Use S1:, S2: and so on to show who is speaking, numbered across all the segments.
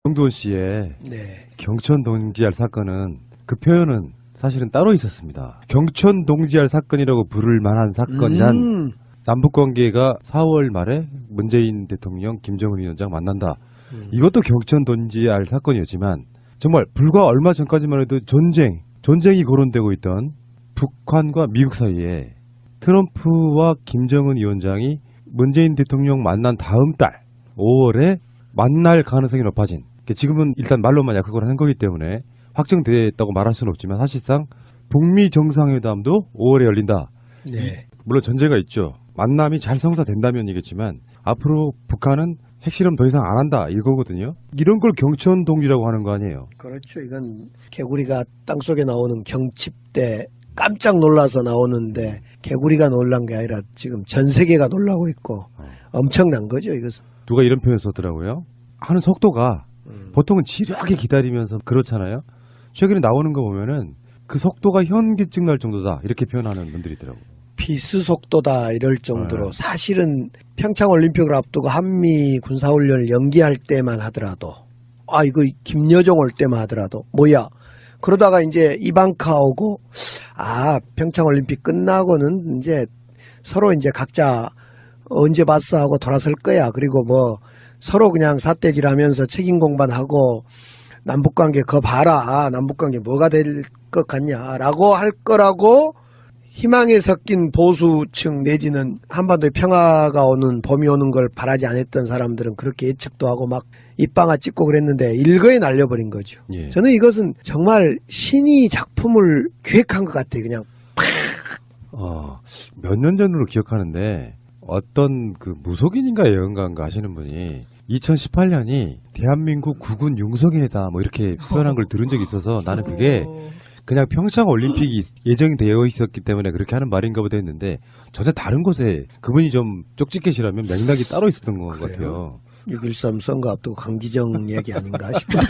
S1: 정두원 씨의
S2: 네.
S1: 경천 동지알 사건은 그 표현은 사실은 따로 있었습니다. 경천 동지알 사건이라고 부를 만한 사건이란 남북관계가 4월 말에 문재인 대통령, 김정은 위원장 만난다. 이것도 경천 동지알 사건이었지만 정말 불과 얼마 전까지만 해도 전쟁이 거론되고 있던 북한과 미국 사이에 트럼프와 김정은 위원장이 문재인 대통령 만난 다음 달 5월에 만날 가능성이 높아진, 지금은 일단 말로만 약속을 한 거기 때문에 확정됐다고 말할 수는 없지만 사실상 북미 정상회담도 5월에 열린다.
S2: 네.
S1: 물론 전제가 있죠. 만남이 잘 성사된다면이겠지만 앞으로 북한은 핵실험 더 이상 안 한다 이거거든요. 이런 걸 경천 동지라고 하는 거 아니에요.
S2: 그렇죠. 이건 개구리가 땅속에 나오는 경칩대 깜짝 놀라서 나오는데 개구리가 놀란 게 아니라 지금 전 세계가 놀라고 있고 엄청난 거죠, 이것은.
S1: 누가 이런 표현 썼더라고요. 하는 속도가 보통은 지루하게 기다리면서 그렇잖아요. 최근에 나오는 거 보면은 그 속도가 현기증 날 정도다 이렇게 표현하는 분들이 있더라고요.
S2: 비스 속도다 이럴 정도로
S1: 네.
S2: 사실은 평창 올림픽을 앞두고 한미 군사훈련을 연기할 때만 하더라도 이거 김여정 올 때만 하더라도 뭐야 그러다가 이제 이방카 오고 평창 올림픽 끝나고는 이제 서로 이제 각자 언제 봤어 하고 돌아설 거야. 그리고 뭐 서로 그냥 삿대질하면서 책임 공반하고 남북관계 거 봐라. 남북관계 뭐가 될 것 같냐라고 할 거라고 희망에 섞인 보수층 내지는 한반도에 평화가 오는 봄이 오는 걸 바라지 않았던 사람들은 그렇게 예측도 하고 막 입방아 찍고 그랬는데 일거에 날려버린 거죠.
S1: 예.
S2: 저는 이것은 정말 신이 작품을 기획한 것 같아요. 그냥
S1: 몇 년 전으로 기억하는데 어떤 그 무속인인가 예언가인가 하시는 분이 2018년이 대한민국 국군 융성회다 뭐 이렇게 표현한 걸 들은 적이 있어서 나는 그게 그냥 평창 올림픽이 예정이 되어 있었기 때문에 그렇게 하는 말인가 보다 했는데 전혀 다른 곳에 그분이 좀 쪽집게시라면 맥락이 따로 있었던 것 같아요.
S2: 6.13 선거 앞두고 강기정 얘기 아닌가 싶은데.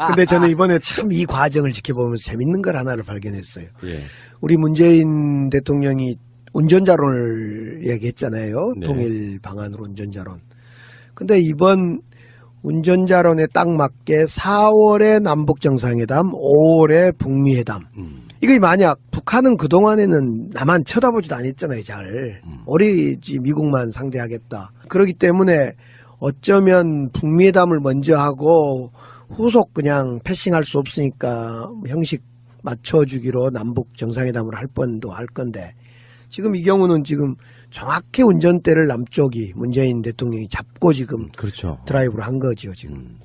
S2: 근데 저는 이번에 참 이 과정을 지켜보면서 재밌는 걸 하나를 발견했어요.
S1: 예.
S2: 우리 문재인 대통령이 운전자론을 얘기했잖아요.
S1: 네.
S2: 통일 방안으로 운전자론. 근데 이번 운전자론에 딱 맞게 4월에 남북정상회담, 5월에 북미회담. 이거 만약 북한은 그동안에는 나만 쳐다보지도 않았잖아요. 잘. 오리지 미국만 상대하겠다. 그렇기 때문에 어쩌면 북미회담을 먼저 하고 후속 그냥 패싱할 수 없으니까 형식 맞춰주기로 남북 정상회담을 할 뻔도 할 건데 지금 이 경우는 지금 정확히 운전대를 남쪽이 문재인 대통령이 잡고 지금
S1: 그렇죠.
S2: 드라이브를 한 거죠 지금.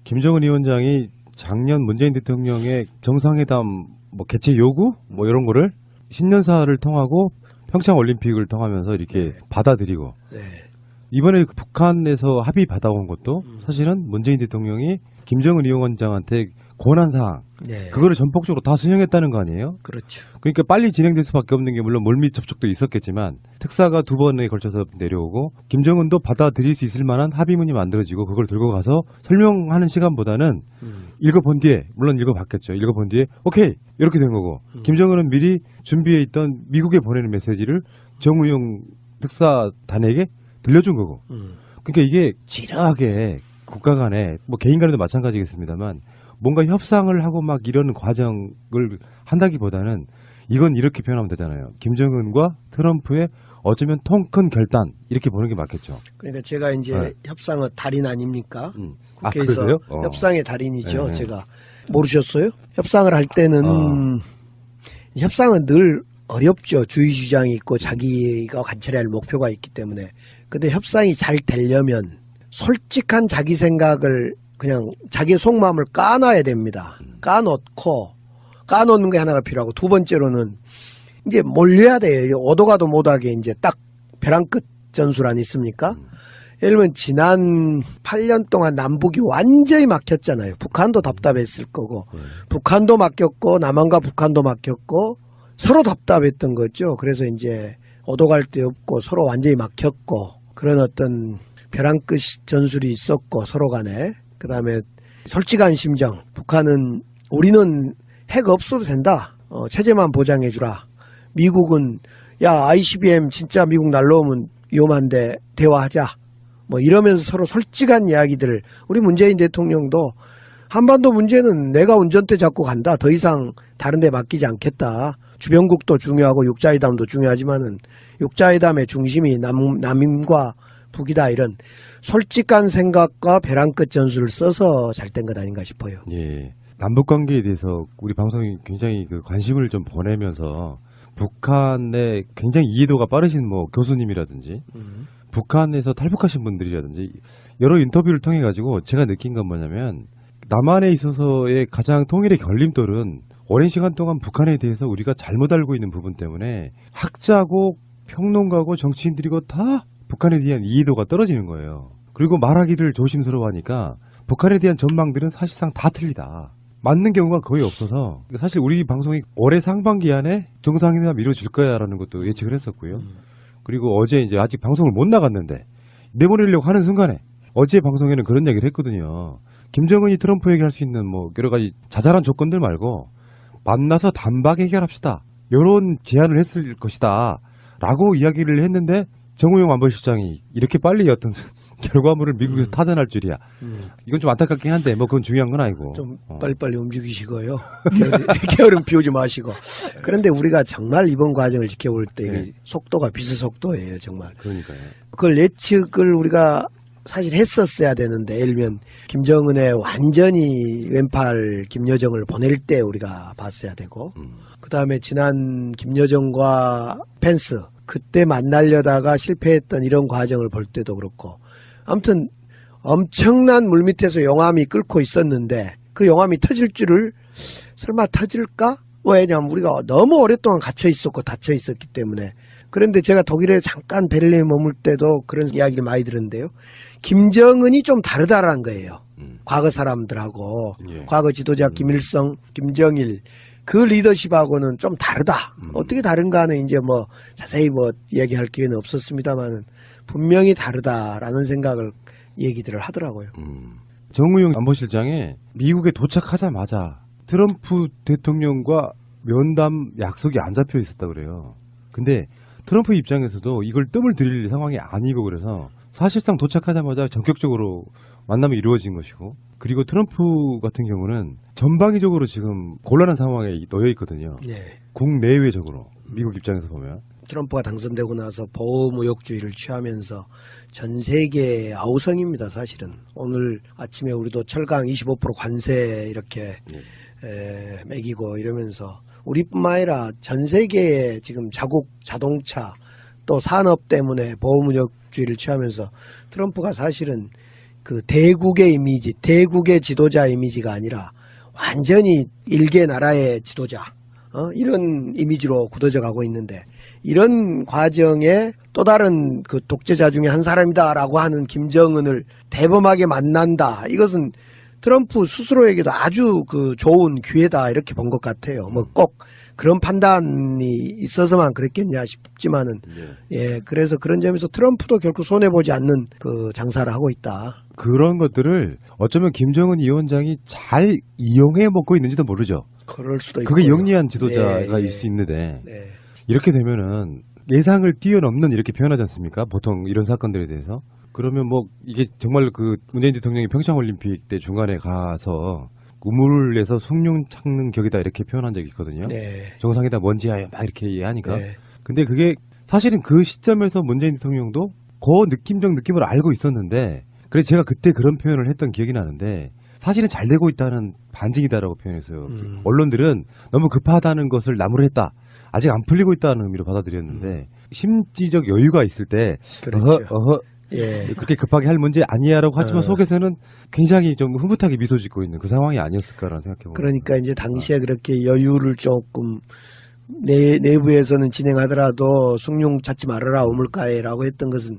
S1: 김정은 위원장이 작년 문재인 대통령의 정상회담 뭐 개최 요구 뭐 이런 거를 신년사를 통하고 평창 올림픽을 통하면서 이렇게 받아들이고
S2: 네.
S1: 이번에 북한에서 합의 받아온 것도 사실은 문재인 대통령이 김정은 위원장한테 권한사항
S2: 네.
S1: 그거를 전폭적으로 다 수행했다는 거 아니에요?
S2: 그렇죠.
S1: 그러니까 빨리 진행될 수밖에 없는 게 물론 물밑 접촉도 있었겠지만 특사가 2번에 걸쳐서 내려오고 김정은도 받아들일 수 있을 만한 합의문이 만들어지고 그걸 들고 가서 설명하는 시간보다는 읽어본 뒤에 물론 읽어봤겠죠. 읽어본 뒤에 오케이 이렇게 된 거고 김정은은 미리 준비해 있던 미국에 보내는 메시지를 정우영 특사단에게 들려준 거고 그러니까 이게 지루하게 국가 간에 뭐 개인 간에도 마찬가지겠습니다만 뭔가 협상을 하고 막 이런 과정을 한다기보다는 이건 이렇게 표현하면 되잖아요. 김정은과 트럼프의 어쩌면 통 큰 결단 이렇게 보는 게 맞겠죠.
S2: 그러니까 제가 이제
S1: 네.
S2: 협상의 달인 아닙니까?
S1: 아,
S2: 국회에서
S1: 그러세요?
S2: 협상의 달인이죠.
S1: 네.
S2: 제가 모르셨어요? 협상을 할 때는 협상은 늘 어렵죠. 주의 주장이 있고 자기가 관철해야 할 목표가 있기 때문에. 근데 협상이 잘 되려면 솔직한 자기 생각을 그냥 자기의 속마음을 까놔야 됩니다. 까놓는 게 하나가 필요하고 두 번째로는 이제 몰려야 돼요. 오도 가도 못하게 이제 딱 벼랑 끝 전술 아니습니까? 예를 들면 지난 8년 동안 남북이 완전히 막혔잖아요. 북한도 답답했을 거고 북한도 막혔고 남한과 북한도 막혔고 서로 답답했던 거죠. 그래서 이제 오도 갈 데 없고 서로 완전히 막혔고 그런 어떤 벼랑 끝 전술이 있었고 서로 간에 그다음에 솔직한 심정 북한은 우리는 핵 없어도 된다. 체제만 보장해 주라. 미국은 야 ICBM 진짜 미국 날라오면 위험한데 대화하자. 뭐 이러면서 서로 솔직한 이야기들을 우리 문재인 대통령도 한반도 문제는 내가 운전대 잡고 간다. 더 이상 다른 데 맡기지 않겠다. 주변국도 중요하고 육자회담도 중요하지만은 육자회담의 중심이 남임과 북이다. 이런 솔직한 생각과 벼랑 끝 전술을 써서 잘 된 것 아닌가 싶어요.
S1: 예. 남북 관계에 대해서 우리 방송이 굉장히 그 관심을 좀 보내면서 북한의 굉장히 이해도가 빠르신 뭐 교수님이라든지 북한에서 탈북하신 분들이라든지 여러 인터뷰를 통해 가지고 제가 느낀 건 뭐냐면 남한에 있어서의 가장 통일의 걸림돌은 오랜 시간 동안 북한에 대해서 우리가 잘못 알고 있는 부분 때문에 학자고 평론가고 정치인들이고 다 북한에 대한 이해도가 떨어지는 거예요. 그리고 말하기를 조심스러워하니까 북한에 대한 전망들은 사실상 다 틀리다. 맞는 경우가 거의 없어서 사실 우리 방송이 올해 상반기 안에 정상회담 이루어질 거야라는 것도 예측을 했었고요. 그리고 어제 이제 아직 방송을 못 나갔는데 내보내려고 하는 순간에 어제 방송에는 그런 얘기를 했거든요. 김정은이 트럼프에게 할 수 있는 뭐 여러 가지 자잘한 조건들 말고 만나서 단박 해결합시다. 이런 제안을 했을 것이다. 라고 이야기를 했는데 정우영 안보실장이 이렇게 빨리 어떤 결과물을 미국에서 타전할 줄이야. 이건 좀 안타깝긴 한데 뭐 그건 중요한 건 아니고.
S2: 좀 빨리빨리 움직이시고요. 게으름 피우지 마시고. 그런데 우리가 정말 이번 과정을 지켜볼 때 이게 속도가 비수속도예요. 정말.
S1: 그러니까요.
S2: 그걸 예측을 우리가 사실 했었어야 되는데 예를 들면 김정은의 완전히 왼팔 김여정을 보낼 때 우리가 봤어야 되고 그다음에 지난 김여정과 펜스 그때 만나려다가 실패했던 이런 과정을 볼 때도 그렇고 아무튼 엄청난 물밑에서 용암이 끓고 있었는데 그 용암이 터질 줄을 설마 터질까? 왜냐하면 우리가 너무 오랫동안 갇혀 있었고 닫혀 있었기 때문에. 그런데 제가 독일에 잠깐 베를린에 머물 때도 그런 이야기를 많이 들었는데요. 김정은이 좀 다르다라는 거예요. 과거 사람들하고 과거 지도자 김일성, 김정일 그 리더십하고는 좀 다르다. 어떻게 다른가는 이제 뭐 자세히 뭐 얘기할 기회는 없었습니다만은 분명히 다르다라는 생각을 얘기들을 하더라고요.
S1: 정우영 안보실장이 미국에 도착하자마자 트럼프 대통령과 면담 약속이 안 잡혀 있었다 그래요. 근데 트럼프 입장에서도 이걸 뜸을 들일 상황이 아니고 그래서 사실상 도착하자마자 전격적으로 만남이 이루어진 것이고 그리고 트럼프 같은 경우는 전방위적으로 지금 곤란한 상황에 놓여 있거든요.
S2: 네.
S1: 국내외적으로 미국 입장에서 보면.
S2: 트럼프가 당선되고 나서 보호무역주의를 취하면서 전 세계 아우성입니다. 사실은. 오늘 아침에 우리도 철강 25% 관세 이렇게 매기고 이러면서 우리뿐만 아니라 전 세계에 지금 자국 자동차 또 산업 때문에 보호무역주의를 취하면서 트럼프가 사실은 그 대국의 이미지, 대국의 지도자 이미지가 아니라 완전히 일개 나라의 지도자 이런 이미지로 굳어져 가고 있는데 이런 과정에 또 다른 그 독재자 중에 한 사람이다라고 하는 김정은을 대범하게 만난다. 이것은 트럼프 스스로에게도 아주 그 좋은 기회다 이렇게 본 것 같아요. 뭐 꼭 그런 판단이 있어서만 그랬겠냐 싶지만은 예 그래서 그런 점에서 트럼프도 결코 손해 보지 않는 그 장사를 하고 있다.
S1: 그런 것들을 어쩌면 김정은 위원장이 잘 이용해 먹고 있는지도 모르죠.
S2: 그럴 수도 있고.
S1: 그게 영리한 지도자가 일 수 있는데 이렇게 되면은 예상을 뛰어넘는 이렇게 표현하지 않습니까? 보통 이런 사건들에 대해서. 그러면 뭐 이게 정말 그 문재인 대통령이 평창올림픽 때 중간에 가서 우물을 내서 숭늉 찾는 격이다 이렇게 표현한 적이 있거든요. 정상에다 먼지하여 막 이렇게 얘기하니까. 근데 그게 사실은 그 시점에서 문재인 대통령도 그 느낌적 느낌을 알고 있었는데 그래서 제가 그때 그런 표현을 했던 기억이 나는데 사실은 잘 되고 있다는 반증이다라고 표현했어요. 언론들은 너무 급하다는 것을 나무랬다. 아직 안 풀리고 있다는 의미로 받아들였는데 심지적 여유가 있을 때
S2: 그렇죠.
S1: 그렇게 급하게 할 문제 아니야라고 하지만 속에서는 굉장히 좀 흐뭇하게 미소 짓고 있는 그 상황이 아니었을까라는 생각해봅니다.
S2: 그러니까 이제 당시에 그렇게 여유를 조금 내부에서는 진행하더라도 숭늉 찾지 말아라 우물가에라고 했던 것은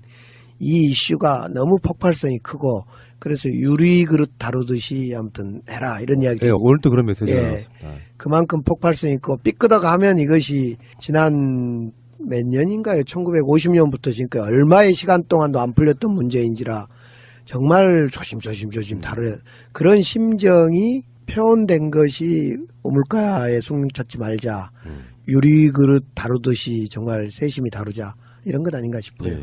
S2: 이 이슈가 너무 폭발성이 크고 그래서 유리 그릇 다루듯이 아무튼 해라 이런 이야기.
S1: 오늘도 그런 메시지가 나왔습니다.
S2: 그만큼 폭발성이 있고 삐끄덕하면 이것이 지난 몇 년인가요? 1950년부터 지금까지 얼마의 시간 동안도 안 풀렸던 문제인지라 정말 조심 다뤄 그런 심정이 표현된 것이 우물가에 숭늉 찾지 말자. 유리 그릇 다루듯이 정말 세심히 다루자. 이런 것 아닌가 싶어요.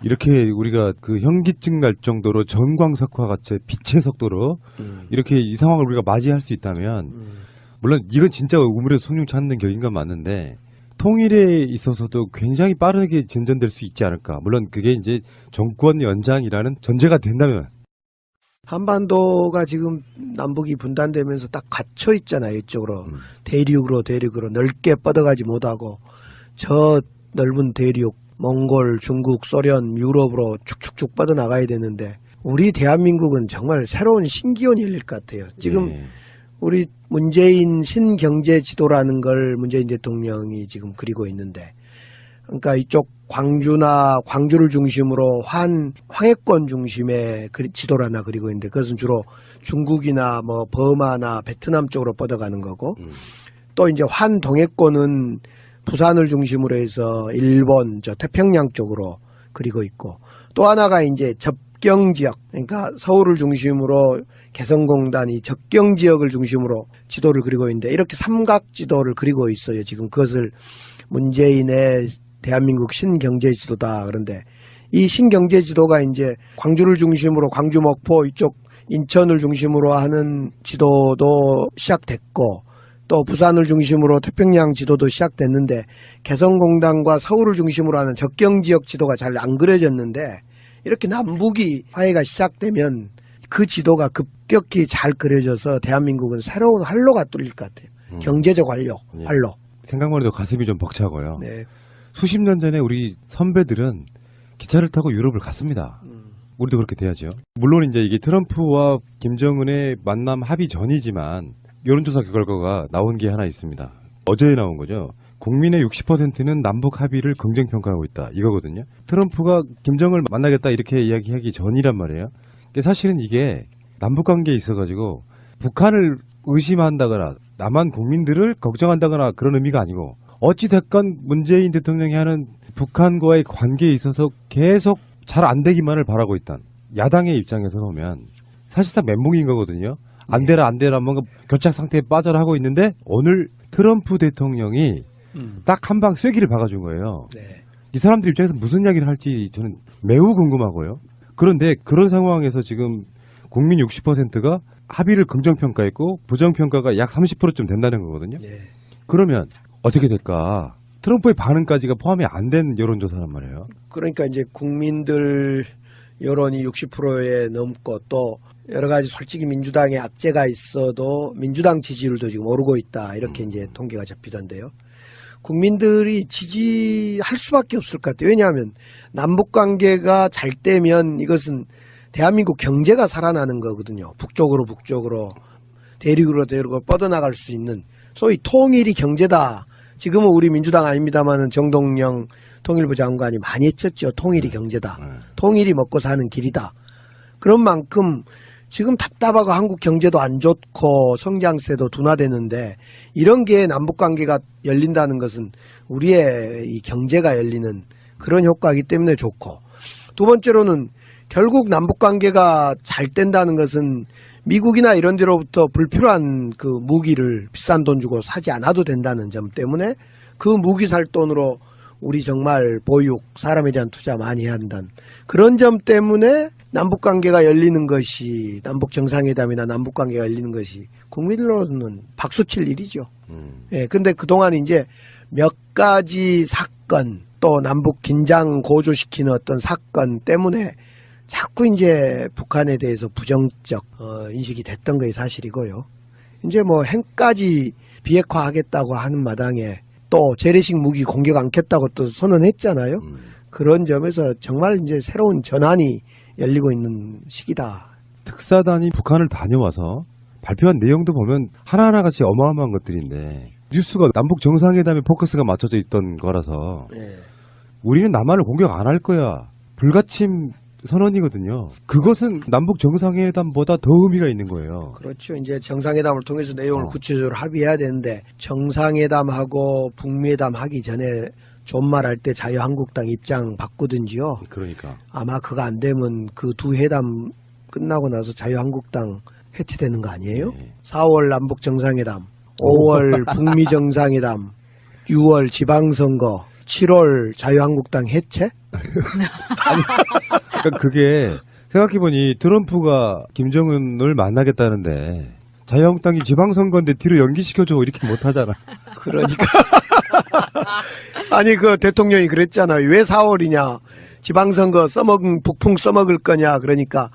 S1: 이렇게 우리가 그 현기증 날 정도로 전광석화 같이 빛의 속도로 이렇게 이 상황을 우리가 맞이할 수 있다면 물론 이건 진짜 우물에서 송룡 찾는 격인 건 맞는데 통일에 있어서도 굉장히 빠르게 진전될 수 있지 않을까. 물론 그게 이제 정권 연장이라는 전제가 된다면.
S2: 한반도가 지금 남북이 분단되면서 딱 갇혀 있잖아요. 이쪽으로 대륙으로 넓게 뻗어가지 못하고 저 넓은 대륙 몽골, 중국, 소련, 유럽으로 축축축 뻗어나가야 되는데 우리 대한민국은 정말 새로운 신기원이 열릴 것 같아요. 지금 우리 문재인 신경제 지도라는 걸 문재인 대통령이 지금 그리고 있는데 그러니까 이쪽 광주를 중심으로 황해권 중심의 지도를 하나 그리고 있는데 그것은 주로 중국이나 뭐 버마나 베트남 쪽으로 뻗어가는 거고 또 이제 환동해권은 부산을 중심으로 해서 일본 저 태평양 쪽으로 그리고 있고 또 하나가 이제 접경 지역 그러니까 서울을 중심으로 개성공단이 접경 지역을 중심으로 지도를 그리고 있는데 이렇게 삼각 지도를 그리고 있어요. 지금 그것을 문재인의 대한민국 신경제 지도다. 그런데 이 신경제 지도가 이제 광주를 중심으로 광주 목포 이쪽 인천을 중심으로 하는 지도도 시작됐고 또 부산을 중심으로 태평양 지도도 시작됐는데 개성공단과 서울을 중심으로 하는 접경지역 지도가 잘 안 그려졌는데 이렇게 남북이 화해가 시작되면 그 지도가 급격히 잘 그려져서 대한민국은 새로운 활로가 뚫릴 것 같아요. 경제적 활로.
S1: 생각만 해도 가슴이 좀 벅차고요.
S2: 네.
S1: 수십 년 전에 우리 선배들은 기차를 타고 유럽을 갔습니다. 우리도 그렇게 돼야죠. 물론 이제 이게 트럼프와 김정은의 만남 합의 전이지만 여론조사 결과가 나온 게 하나 있습니다. 어제 나온 거죠. 국민의 60%는 남북 합의를 긍정평가하고 있다. 이거거든요. 트럼프가 김정을 만나겠다 이렇게 이야기하기 전이란 말이에요. 사실은 이게 남북관계에 있어가지고 북한을 의심한다거나 남한 국민들을 걱정한다거나 그런 의미가 아니고 어찌됐건 문재인 대통령이 하는 북한과의 관계에 있어서 계속 잘 안 되기만을 바라고 있던 야당의 입장에서 보면 사실상 멘붕인 거거든요. 안 되라 뭔가 교착 상태에 빠져라 하고 있는데 오늘 트럼프 대통령이 딱 한 방 쐐기를 박아준 거예요.
S2: 네.
S1: 이 사람들 입장에서 무슨 이야기를 할지 저는 매우 궁금하고요. 그런데 그런 상황에서 지금 국민 60%가 합의를 긍정평가했고 부정평가가 약 30%쯤 된다는 거거든요.
S2: 네.
S1: 그러면 어떻게 될까? 트럼프의 반응까지가 포함이 안 된 여론조사란 말이에요.
S2: 그러니까 이제 국민들 여론이 60%에 넘고 또 여러 가지 솔직히 민주당에 악재가 있어도 민주당 지지율도 지금 오르고 있다. 이렇게 이제 통계가 잡히던데요. 국민들이 지지할 수밖에 없을 것 같아요. 왜냐하면 남북 관계가 잘 되면 이것은 대한민국 경제가 살아나는 거거든요. 북쪽으로 대륙으로 뻗어나갈 수 있는 소위 통일이 경제다. 지금은 우리 민주당 아닙니다만은 정동영 통일부 장관이 많이 했었죠. 통일이 경제다. 통일이 먹고 사는 길이다. 그런 만큼 지금 답답하고 한국 경제도 안 좋고 성장세도 둔화되는데 이런 게 남북관계가 열린다는 것은 우리의 이 경제가 열리는 그런 효과이기 때문에 좋고 두 번째로는 결국 남북관계가 잘 된다는 것은 미국이나 이런 데로부터 불필요한 그 무기를 비싼 돈 주고 사지 않아도 된다는 점 때문에 그 무기 살 돈으로 우리 정말 보육, 사람에 대한 투자 많이 해야 한다는 그런 점 때문에 남북관계가 열리는 것이 남북 정상회담이나 남북관계가 열리는 것이 국민으로는 박수칠 일이죠. 예, 근데 그동안 이제 몇 가지 사건 또 남북 긴장 고조시키는 어떤 사건 때문에 자꾸 이제 북한에 대해서 부정적 인식이 됐던 게 사실이고요. 이제 뭐 핵까지 비핵화하겠다고 하는 마당에 또 재래식 무기 공격 않겠다고 또 선언했잖아요. 그런 점에서 정말 이제 새로운 전환이 열리고 있는 시기다.
S1: 특사단이 북한을 다녀와서 발표한 내용도 보면 하나하나같이 어마어마한 것들인데 뉴스가 남북 정상회담에 포커스가 맞춰져 있던 거라서 우리는 남한을 공격 안 할 거야. 불가침 선언이거든요. 그것은 남북 정상회담보다 더 의미가 있는 거예요.
S2: 그렇죠. 이제 정상회담을 통해서 내용을 구체적으로 합의해야 되는데 정상회담하고 북미회담 하기 전에 존말할 때 자유한국당 입장 바꾸든지요.
S1: 그러니까
S2: 아마 그거 안 되면 그 두 회담 끝나고 나서 자유한국당 해체되는 거 아니에요? 4월 남북 정상회담, 5월 북미 정상회담, 6월 지방선거 7월 자유한국당 해체?
S1: 그러니까 그게 생각해보니 트럼프가 김정은을 만나겠다는데 자유한국당이 지방선거인데 뒤로 연기시켜줘 이렇게 못하잖아.
S2: 그러니까. 아니, 그 대통령이 그랬잖아요. 왜 4월이냐. 지방선거 북풍 써먹을 거냐. 그러니까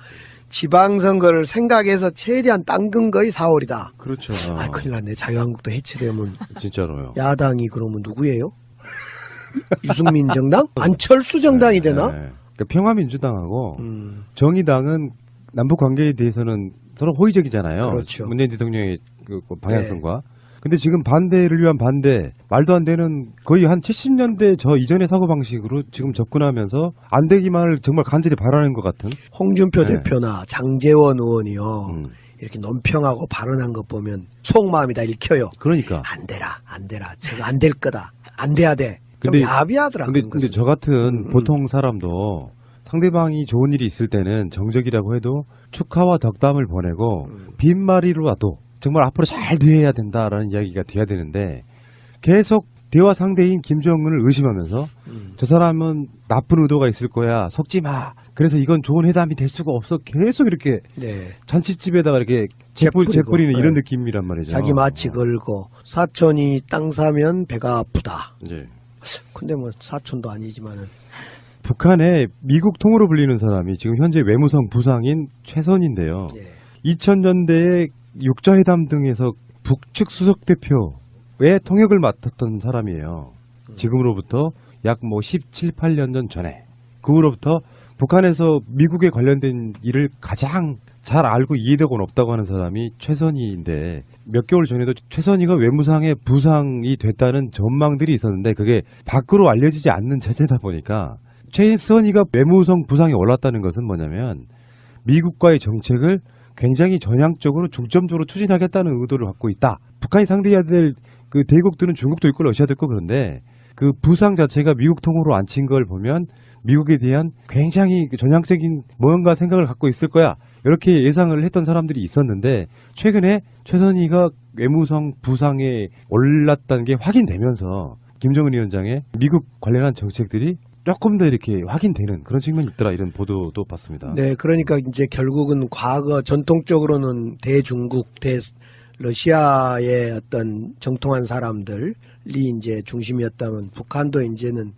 S2: 지방선거를 생각해서 최대한 당근 거의 4월이다.
S1: 그렇죠.
S2: 아, 큰일 났네. 자유한국당 해체되면.
S1: 진짜로요.
S2: 야당이 그러면 누구예요? 유승민 정당? 안철수 정당이 되나?
S1: 네. 그러니까 평화민주당하고 정의당은 남북 관계에 대해서는 서로 호의적이잖아요.
S2: 그렇죠.
S1: 문재인 대통령의 그 방향성과. 근데 지금 반대를 위한 반대, 말도 안 되는 거의 한 70년대 저 이전의 사고방식으로 지금 접근하면서 안 되기만을 정말 간절히 바라는 것 같은.
S2: 홍준표
S1: 네.
S2: 대표나 장제원 의원이요. 이렇게 논평하고 발언한 것 보면 속마음이 다 읽혀요.
S1: 그러니까.
S2: 안 되라. 저거 안 될 거다. 안 돼야 돼. 좀
S1: 근데-
S2: 야비하더라.
S1: 근데 저 같은 보통 사람도 상대방이 좋은 일이 있을 때는 정적이라고 해도 축하와 덕담을 보내고 빈말이로라도 정말 앞으로 잘 돼야 된다라는 이야기가 돼야 되는데 계속 대화 상대인 김정은을 의심하면서 저 사람은 나쁜 의도가 있을 거야. 속지 마. 그래서 이건 좋은 회담이 될 수가 없어. 계속 이렇게
S2: 네.
S1: 잔치집에다가 이렇게
S2: 재뿌리고.
S1: 재뿌리는 이런
S2: 네.
S1: 느낌이란 말이죠.
S2: 자기 마치 걸고 사촌이 땅 사면 배가 아프다.
S1: 예.
S2: 근데 뭐 사촌도 아니지만은
S1: 북한의 미국 통으로 불리는 사람이 지금 현재 외무성 부상인 최선인데요.
S2: 예.
S1: 2000년대에 육자회담 등에서 북측 수석 대표의 통역을 맡았던 사람이에요. 지금으로부터 약 17, 18년 전에. 그 후로부터 북한에서 미국에 관련된 일을 가장 잘 알고 이해되고는 없다고 하는 사람이 최선희인데 몇 개월 전에도 최선희가 외무상의 부상이 됐다는 전망들이 있었는데 그게 밖으로 알려지지 않는 체제다 보니까 최선희가 외무성 부상에 올랐다는 것은 뭐냐면 미국과의 정책을 굉장히 전향적으로 중점적으로 추진하겠다는 의도를 갖고 있다. 북한이 상대해야 될 그 대국들은 중국도 있고 러시아도 있고 그런데 그 부상 자체가 미국 통으로 앉힌 걸 보면 미국에 대한 굉장히 전향적인 뭔가 생각을 갖고 있을 거야. 이렇게 예상을 했던 사람들이 있었는데 최근에 최선희가 외무성 부상에 올랐다는 게 확인되면서 김정은 위원장의 미국 관련한 정책들이 조금 더 이렇게 확인되는 그런 측면이 있더라 이런 보도도 봤습니다.
S2: 네, 그러니까 이제 결국은 과거 전통적으로는 대중국, 대러시아의 어떤 정통한 사람들이 이제 중심이었다면 북한도 이제는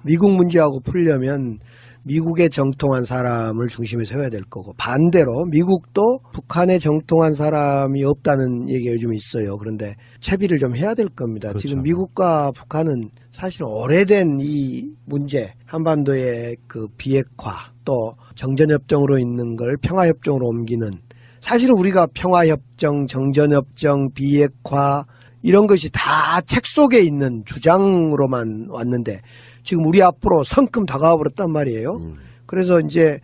S2: 미국 문제하고 풀려면 미국의 정통한 사람을 중심에 세워야 될 거고 반대로 미국도 북한의 정통한 사람이 없다는 얘기가 요즘 있어요. 그런데 채비를 좀 해야 될 겁니다.
S1: 그렇죠.
S2: 지금 미국과 북한은 사실 오래된 이 문제 한반도의 그 비핵화 또 정전협정으로 있는 걸 평화협정으로 옮기는 사실은 우리가 평화협정, 정전협정, 비핵화 이런 것이 다 책 속에 있는 주장으로만 왔는데 지금 우리 앞으로 성큼 다가와 버렸단 말이에요. 그래서 이제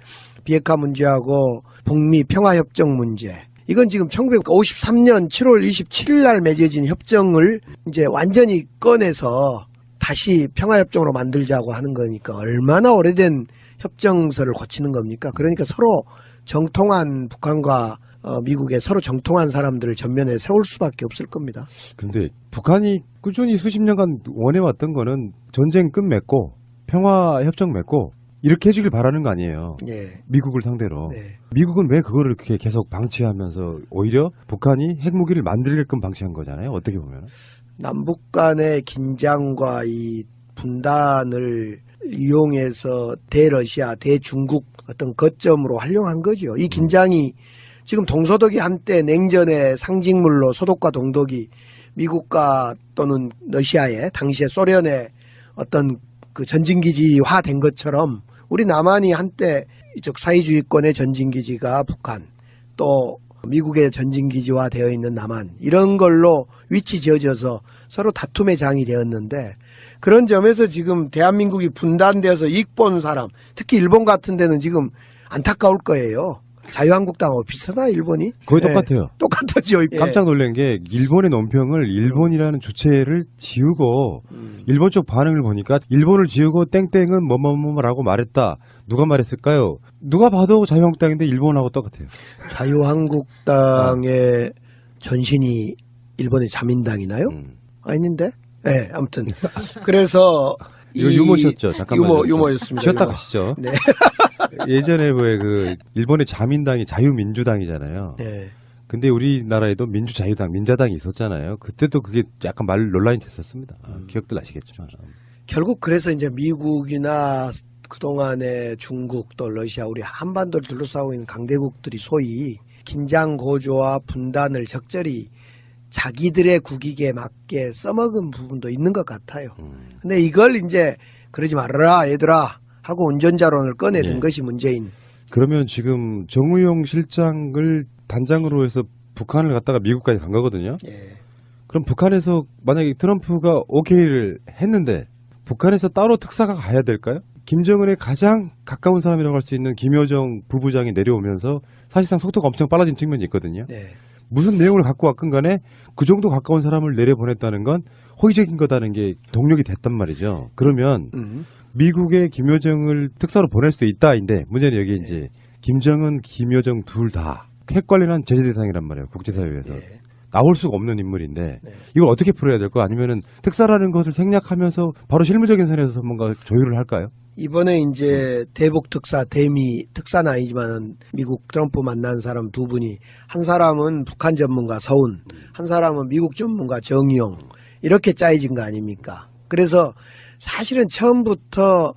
S2: 비핵화 문제하고 북미 평화협정 문제 이건 지금 1953년 7월 27일 날 맺어진 협정을 이제 완전히 꺼내서 다시 평화협정으로 만들자고 하는 거니까 얼마나 오래된 협정서를 고치는 겁니까? 그러니까 서로 정통한 북한과 미국의 서로 정통한 사람들을 전면에 세울 수밖에 없을 겁니다.
S1: 근데 북한이 꾸준히 수십 년간 원해왔던 거는 전쟁 끝맺고 평화협정 맺고 이렇게 해주길 바라는 거 아니에요.
S2: 예.
S1: 미국을 상대로.
S2: 네.
S1: 미국은 왜 그거를 이렇게 계속 방치하면서 오히려 북한이 핵무기를 만들게끔 방치한 거잖아요. 어떻게 보면.
S2: 남북 간의 긴장과 이 분단을 이용해서 대러시아, 대중국 어떤 거점으로 활용한 거죠. 이 긴장이 지금 동서독이 한때 냉전의 상징물로 소독과 동독이 미국과 또는 러시아의 당시에 소련의 어떤 그 전진기지화 된 것처럼 우리 남한이 한때 이쪽 사회주의권의 전진기지가 북한 또 미국의 전진기지화 되어 있는 남한 이런 걸로 위치 지어져서 서로 다툼의 장이 되었는데 그런 점에서 지금 대한민국이 분단되어서 이익 본 사람 특히 일본 같은 데는 지금 안타까울 거예요. 자유한국당하고 비슷하다 일본이?
S1: 거의
S2: 네,
S1: 똑같아요.
S2: 똑같았죠.
S1: 깜짝 놀란 게 일본의 논평을 일본이라는 주체를 지우고 일본 쪽 반응을 보니까 일본을 지우고 땡땡은 뭐뭐뭐라고 말했다. 누가 말했을까요? 누가 봐도 자유한국당인데 일본하고 똑같아요.
S2: 자유한국당의 전신이 일본의 자민당이나요? 아닌데? 네, 아무튼. 그래서
S1: 이거 유머셨죠? 잠깐만요.
S2: 유머였습니다.
S1: 쉬었다
S2: 유머.
S1: 가시죠.
S2: 네.
S1: 예전에 왜 그 일본의 자민당이 자유민주당이잖아요.
S2: 네.
S1: 근데 우리나라에도 민주자유당, 민자당이 있었잖아요. 그때도 그게 약간 말 논란이 됐었습니다. 기억들 나시겠지만.
S2: 결국 그래서 이제 미국이나 그동안에 중국 또 러시아 우리 한반도를 둘러싸고 있는 강대국들이 소위 긴장 고조와 분단을 적절히 자기들의 국익에 맞게 써먹은 부분도 있는 것 같아요. 근데 이걸 이제 그러지 말아라 얘들아 하고 운전자론을 꺼내든
S1: 예.
S2: 것이 문제인.
S1: 그러면 지금 정우영 실장을 단장으로 해서 북한을 갔다가 미국까지 간 거거든요.
S2: 예.
S1: 그럼 북한에서 만약에 트럼프가 오케이를 했는데 북한에서 따로 특사가 가야 될까요? 김정은의 가장 가까운 사람이라고 할 수 있는 김여정 부부장이 내려오면서 사실상 속도가 엄청 빨라진 측면이 있거든요.
S2: 네.
S1: 무슨 내용을 갖고 왔건 간에 그 정도 가까운 사람을 내려보냈다는 건 호의적인 거다는 게 동력이 됐단 말이죠. 그러면 미국의 김여정을 특사로 보낼 수도 있다인데 문제는 여기 이제 김정은, 김여정 둘 다 핵 관련한 제재 대상이란 말이에요. 국제사회에서.
S2: 네.
S1: 나올 수가 없는 인물인데
S2: 네.
S1: 이걸 어떻게 풀어야 될까? 아니면은 특사라는 것을 생략하면서 바로 실무적인 선에서 뭔가 조율을 할까요?
S2: 이번에 이제 대북 특사, 대미 특사는 아니지만 미국 트럼프 만난 사람 두 분이 한 사람은 북한 전문가 서훈, 한 사람은 미국 전문가 정의용 이렇게 짜여진 거 아닙니까? 그래서 사실은 처음부터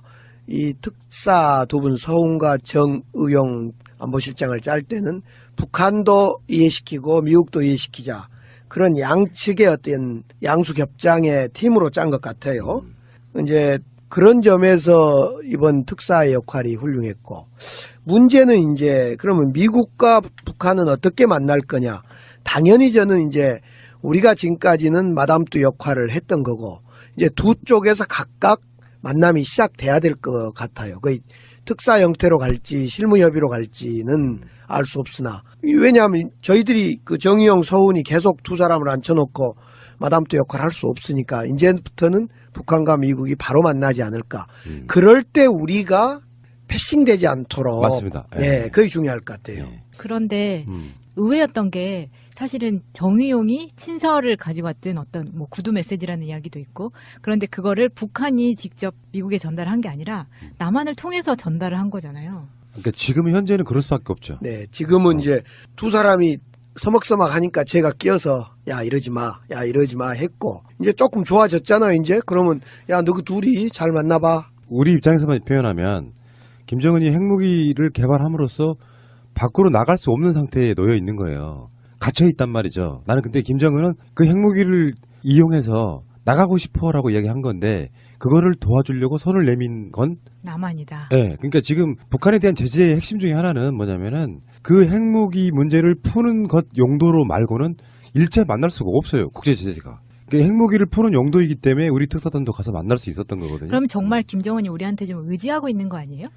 S2: 이 특사 두 분 서훈과 정의용 안보실장을 짤 때는 북한도 이해시키고 미국도 이해시키자 그런 양측의 어떤 양수겹장의 팀으로 짠 것 같아요. 이제 그런 점에서 이번 특사의 역할이 훌륭했고 문제는 이제 그러면 미국과 북한은 어떻게 만날 거냐. 당연히 저는 이제 우리가 지금까지는 마담뚜 역할을 했던 거고 이제 두 쪽에서 각각 만남이 시작돼야 될 것 같아요. 거의 특사 형태로 갈지 실무 협의로 갈지는 알 수 없으나 왜냐하면 저희들이 그 정의용 서훈이 계속 두 사람을 앉혀놓고 마담뚜 역할을 할 수 없으니까 이제부터는 북한과 미국이 바로 만나지 않을까. 그럴 때 우리가 패싱되지 않도록
S1: 맞습니다.
S2: 네, 그게 중요할 것 같아요.
S3: 그런데 의외였던 게 사실은 정의용이 친서를 가지고 왔던 어떤 뭐 구두 메시지라는 이야기도 있고 그런데 그거를 북한이 직접 미국에 전달한 게 아니라 남한을 통해서 전달을 한 거잖아요.
S1: 그러니까 지금 현재는 그럴 수밖에 없죠.
S2: 네, 지금은 이제 두 사람이 서먹서먹 하니까 제가 끼어서 야 이러지 마 했고 이제 조금 좋아졌잖아요. 이제 그러면 야 너 그 둘이 잘 만나봐.
S1: 우리 입장에서만 표현하면 김정은이 핵무기를 개발함으로써 밖으로 나갈 수 없는 상태에 놓여 있는 거예요. 갇혀 있단 말이죠. 나는 근데 김정은은 그 핵무기를 이용해서 나가고 싶어라고 이야기한 건데 그거를 도와주려고 손을 내민 건
S3: 남한이다.
S1: 네, 그러니까 지금 북한에 대한 제재의 핵심 중에 하나는 뭐냐면은 그 핵무기 문제를 푸는 것 용도로 말고는 일체 만날 수가 없어요. 국제 제재가. 그 핵무기를 푸는 용도이기 때문에 우리 특사단도 가서 만날 수 있었던 거거든요.
S3: 그럼 정말 김정은이 우리한테 좀 의지하고 있는 거 아니에요?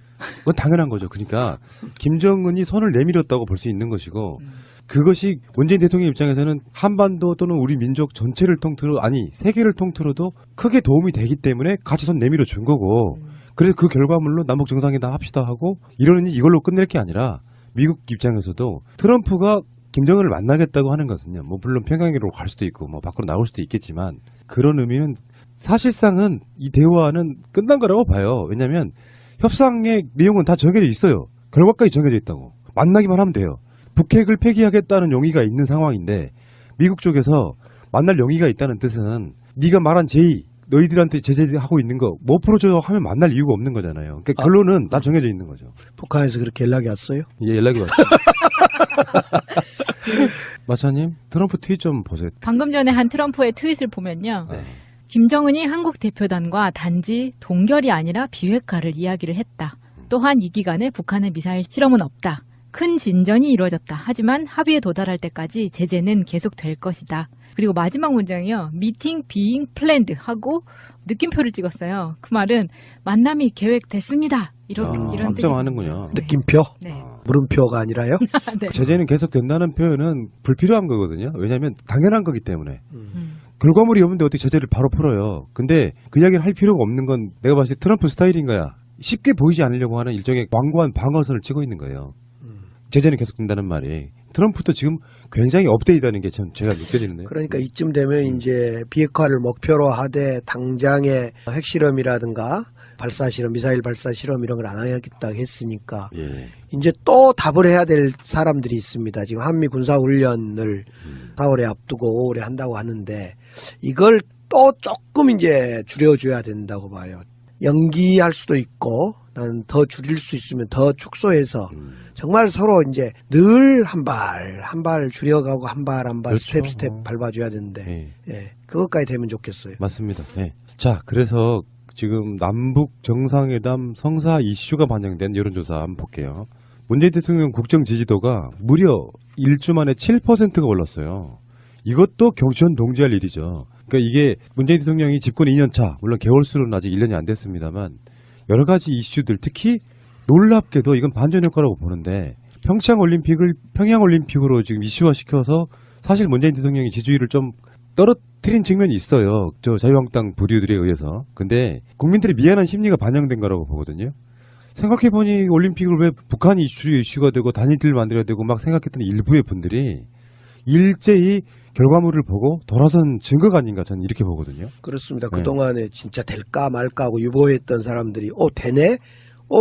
S1: 그건 당연한 거죠. 그러니까 김정은이 손을 내밀었다고 볼 수 있는 것이고 그것이 문재인 대통령 입장에서는 한반도 또는 우리 민족 전체를 통틀어 아니 세계를 통틀어도 크게 도움이 되기 때문에 같이 손 내밀어 준 거고 그래서 그 결과물로 남북 정상회담 합시다 하고 이러니 이걸로 끝낼 게 아니라 미국 입장에서도 트럼프가 김정은을 만나겠다고 하는 것은요. 뭐 물론 평양으로 갈 수도 있고 뭐 밖으로 나올 수도 있겠지만 그런 의미는 사실상은 이 대화는 끝난 거라고 봐요. 왜냐하면 협상의 내용은 다 정해져 있어요. 결과까지 정해져 있다고. 만나기만 하면 돼요. 북핵을 폐기하겠다는 용의가 있는 상황인데 미국 쪽에서 만날 용의가 있다는 뜻은 네가 말한 제의 너희들한테 제재하고 있는 거 못 풀어줘 하면 만날 이유가 없는 거잖아요. 그러니까 결론은 다 정해져 있는 거죠.
S2: 북한에서 그렇게 연락이 왔어요?
S1: 예, 연락이 왔죠. 마차님 트럼프 트윗 좀 보세요.
S3: 방금 전에 한 트럼프의 트윗을 보면요. 김정은이 한국 대표단과 단지 동결이 아니라 비핵화를 이야기를 했다. 또한 이 기간에 북한의 미사일 실험은 없다. 큰 진전이 이루어졌다. 하지만 합의에 도달할 때까지 제재는 계속될 것이다. 그리고 마지막 문장이요. Meeting being planned 하고 느낌표를 찍었어요. 그 말은 만남이 계획됐습니다. 이런 뜻이거든요.
S1: 확정하는군요.
S3: 네.
S2: 느낌표?
S3: 네.
S2: 물음표가 아니라요?
S3: 네.
S1: 제재는 계속 된다는 표현은 불필요한 거거든요. 왜냐하면 당연한 거기 때문에. 결과물이 없는데 어떻게 제재를 바로 풀어요. 근데 그 이야기를 할 필요가 없는 건 내가 봤을 때 트럼프 스타일인 거야. 쉽게 보이지 않으려고 하는 일종의 완고한 방어선을 치고 있는 거예요. 제재는 계속 된다는 말이. 트럼프도 지금 굉장히 업데이트하는 게 제가 느껴지는데요.
S2: 그러니까 이쯤 되면 이제 비핵화를 목표로 하되 당장의 핵실험이라든가 발사 실험, 미사일 발사 실험 이런 걸 안 하겠다 했으니까
S1: 예.
S2: 이제 또 답을 해야 될 사람들이 있습니다. 지금 한미 군사 훈련을 4월에 앞두고 5월에 한다고 하는데 이걸 또 조금 이제 줄여줘야 된다고 봐요. 연기할 수도 있고 나는 더 줄일 수 있으면 더 축소해서 정말 서로 이제 늘 한 발 줄여가고 한 발
S1: 그렇죠.
S2: 스텝 밟아줘야 되는데
S1: 예.
S2: 예, 그것까지 되면 좋겠어요.
S1: 맞습니다. 예. 자, 그래서 지금 남북 정상회담 성사 이슈가 반영된 여론조사 한번 볼게요. 문재인 대통령 국정 지지도가 무려 1주 만에 7%가 올랐어요. 이것도 경천 동지할 일이죠. 그러니까 이게 문재인 대통령이 집권 2년 차, 물론 개월수로는 아직 1년이 안 됐습니다만 여러 가지 이슈들, 특히 놀랍게도 이건 반전 효과라고 보는데 평양 올림픽으로 지금 이슈화시켜서 사실 문재인 대통령이 지지율을 좀 떨어뜨린 측면이 있어요. 저 자유한국당 부류들에 의해서. 근데 국민들의 미안한 심리가 반영된 거라고 보거든요. 생각해보니 올림픽을 왜 북한이 이슈가 되고 단일들을 만들어야 되고 막 생각했던 일부의 분들이 일제히 결과물을 보고 돌아선 증거가 아닌가 저는 이렇게 보거든요.
S2: 그렇습니다.
S1: 네.
S2: 그동안에 진짜 될까 말까 하고 유보했던 사람들이 되네?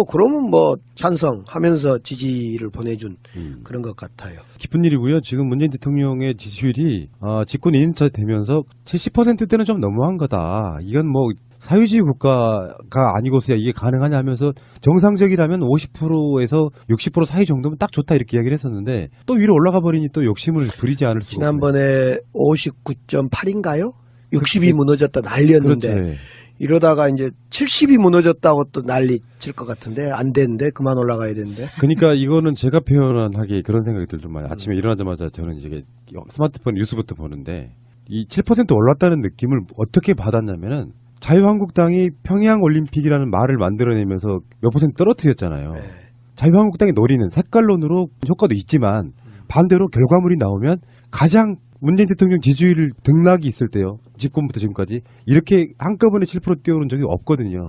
S2: 그러면 뭐 찬성하면서 지지를 보내준 그런 것 같아요.
S1: 기쁜 일이고요. 지금 문재인 대통령의 지지율이 집권 2년차 되면서 70%대는 좀 너무한 거다. 이건 뭐 사회주의 국가가 아니고서야 이게 가능하냐 하면서 정상적이라면 50%에서 60% 사이 정도면 딱 좋다 이렇게 이야기를 했었는데 또 위로 올라가 버리니 또 욕심을 부리지 않을 수가 없네요.
S2: 지난번에 59.8인가요? 60이 무너졌다 난리였는데
S1: 그렇죠.
S2: 이러다가 이제 70이 무너졌다고 또 난리 칠 것 같은데 안 되는데 그만 올라가야 되는데.
S1: 그러니까 이거는 제가 표현하기에 그런 생각이 들더만 아침에 일어나자마자 저는 이제 스마트폰 뉴스부터 보는데 이 7% 올랐다는 느낌을 어떻게 받았냐면은 자유한국당이 평양올림픽이라는 말을 만들어내면서 몇 퍼센트 떨어뜨렸잖아요.
S2: 네.
S1: 자유한국당이 노리는 색깔론으로 효과도 있지만 반대로 결과물이 나오면 가장 문재인 대통령 지지율 등락이 있을 때요. 집권부터 지금까지 이렇게 한꺼번에 7% 뛰어오른 적이 없거든요.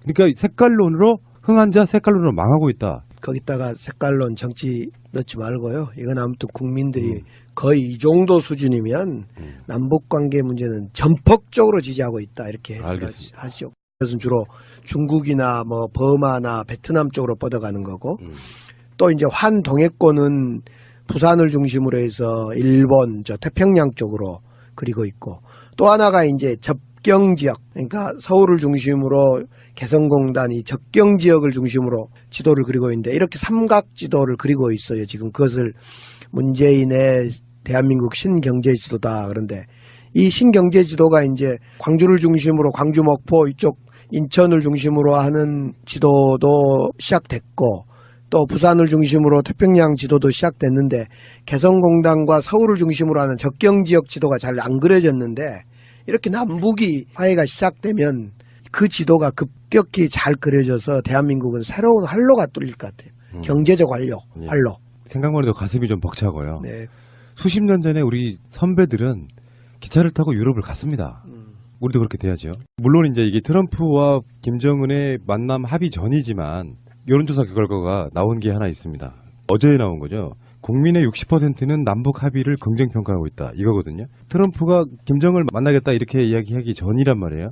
S1: 그러니까 색깔론으로 흥한 자 색깔론으로 망하고 있다.
S2: 거기다가 색깔론 정치 넣지 말고요. 이건 아무튼 국민들이 거의 이 정도 수준이면 남북관계 문제는 전폭적으로 지지하고 있다 이렇게 해석을
S1: 알겠습니다.
S2: 하죠. 그것은 주로 중국이나 뭐 버마나 베트남 쪽으로 뻗어가는 거고 또 이제 환동해권은 부산을 중심으로 해서 일본 저 태평양 쪽으로 그리고 있고 또 하나가 이제 접경 지역 그러니까 서울을 중심으로 개성공단이 접경 지역을 중심으로 지도를 그리고 있는데 이렇게 삼각 지도를 그리고 있어요. 지금 그것을 문재인의 대한민국 신경제 지도다. 그런데 이 신경제 지도가 이제 광주를 중심으로 광주 목포 이쪽 인천을 중심으로 하는 지도도 시작됐고 또 부산을 중심으로 태평양 지도도 시작됐는데 개성공단과 서울을 중심으로 하는 접경지역 지도가 잘 안 그려졌는데 이렇게 남북이 화해가 시작되면 그 지도가 급격히 잘 그려져서 대한민국은 새로운 활로가 뚫릴 것 같아요. 경제적 활로.
S1: 생각만 해도 가슴이 좀 벅차고요.
S2: 네.
S1: 수십 년 전에 우리 선배들은 기차를 타고 유럽을 갔습니다. 우리도 그렇게 돼야죠. 물론 이제 이게 트럼프와 김정은의 만남 합의 전이지만 여론조사 결과가 나온 게 하나 있습니다. 어제 나온 거죠. 국민의 60%는 남북 합의를 긍정평가하고 있다. 이거거든요. 트럼프가 김정을 만나겠다 이렇게 이야기하기 전이란 말이에요.